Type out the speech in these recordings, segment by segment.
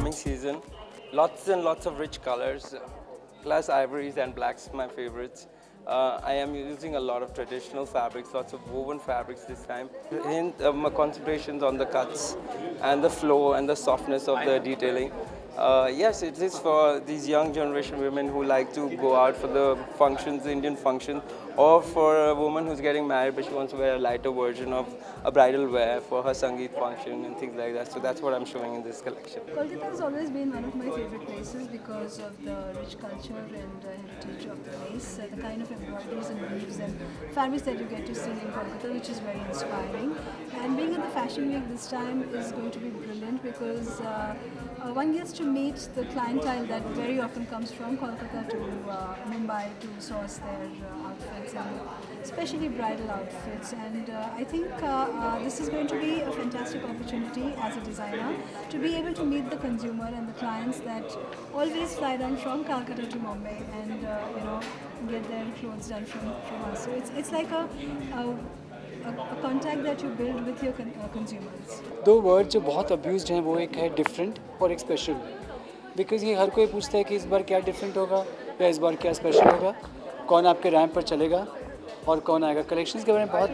upcoming season. Lots and lots of rich colors, plus ivories and blacks, my favorites. I am using a lot of traditional fabrics, lots of woven fabrics this time. My concentrations on the cuts and the flow and the softness of the detailing. Yes, it is for these young generation women who like to go out for the functions, Indian functions, or for a woman who's getting married but she wants to wear a lighter version of a bridal wear for her Sangeet function and things like that. So that's what I'm showing in this collection. Kolkata has always been one of my favorite places because of the rich culture and heritage of the place, the kind of embroideries and weaves and fabrics that you get to see in Kolkata, which is very inspiring. And being at the Fashion Week this time is going to be brilliant because one gets to meet the clientele that very often comes from Kolkata to Mumbai to source their outfits, and especially bridal outfits. And I think this is going to be a fantastic opportunity as a designer to be able to meet the consumer and the clients that always fly down from Calcutta to Mumbai and get their clothes done from us. So it's like a contact that you build with your consumers. दो word जो बहुत abused हैं वो एक है different और एक special, because ये हर कोई पूछता है कि इस बार क्या डिफरेंट होगा या इस बार क्या स्पेशल होगा, कौन आपके रैंप पर चलेगा और कौन आएगा. कलेक्शंस के बारे में बहुत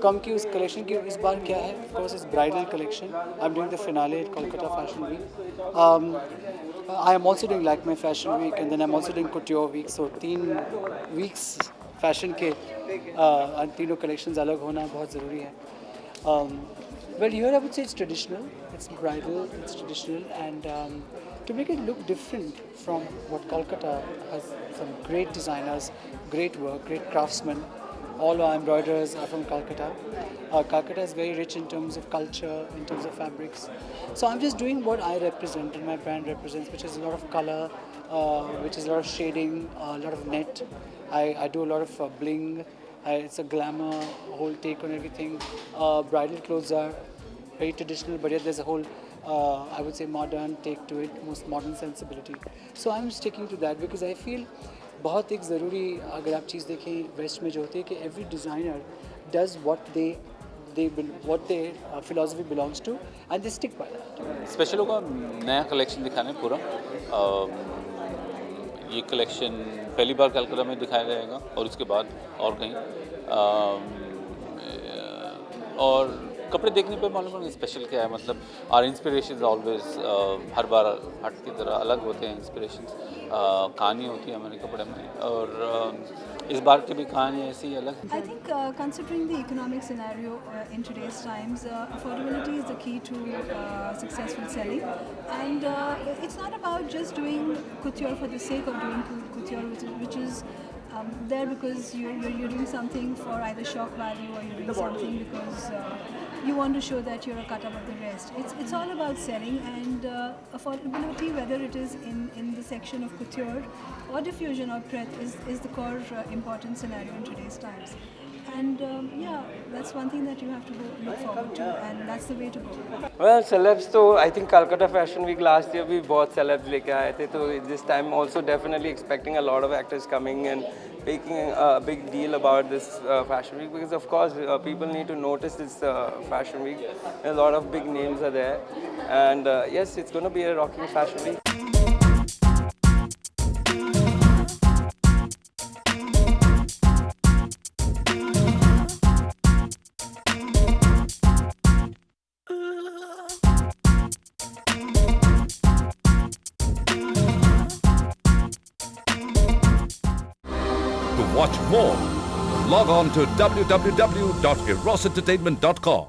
कम की उस कलेक्शन की इस बार क्या है. ऑफ कोर्स इस bridal collection I am doing the finale at Kolkata fashion week. I am also doing Lakme Fashion Week and then I'm also doing Couture Week. So 3 weeks fashion के तीनों कलेक्शंस अलग होना बहुत ज़रूरी है. Well, here I would say it's traditional, it's bridal, it's traditional, and to make it look different from what Kolkata has, some great designers, great work, great craftsmen. All our embroiderers are from Calcutta. Calcutta is very rich in terms of culture, in terms of fabrics. So I'm just doing what I represent and my brand represents, which is a lot of color, which is a lot of shading, a lot of net. I do a lot of bling. It's a glamour, whole take on everything. Bridal clothes are very traditional, but yet there's a whole, I would say, modern take to it, most modern sensibility. So I'm sticking to that because I feel बहुत एक ज़रूरी, अगर आप चीज़ देखें waste में जो होती है कि every designer does what their philosophy belongs to and they stick by that. Special होगा नया कलेक्शन दिखाने पूरा. ये कलेक्शन पहली बार कलकत्ता में दिखाया जाएगा और उसके बाद और कहीं. और कपड़े देखने पे मालूम पड़ेगा स्पेशल क्या है. मतलब आर इंस्पिरेशन ऑलवेज हर बार हट की तरह अलग होते हैं. इंस्पिरेशंस कहानी होती है हमारे कपड़े में और इस बार की भी कहानी ऐसी अलग. I think considering the economic scenario in today's times, affordability is the key to successful selling, and it's not about just doing couture for the sake of doing couture, which is there because you're doing something for either shock value or you're doing something because you want to show that you're a cut above the rest. It's all about selling, and affordability, whether it is in the section of couture or diffusion or breadth, is the core important scenario in today's times. And yeah, that's one thing that you have to look forward to, and that's the way to go. Well, celebs, so I think Calcutta Fashion Week last year we बहुत celebs लेके आए थे, तो this time also definitely expecting a lot of actors coming and making a big deal about this fashion week because of course people need to notice this fashion week. A lot of big names are there, and yes, it's going to be a rocking fashion week. To watch more, log on to www.erosentertainment.com.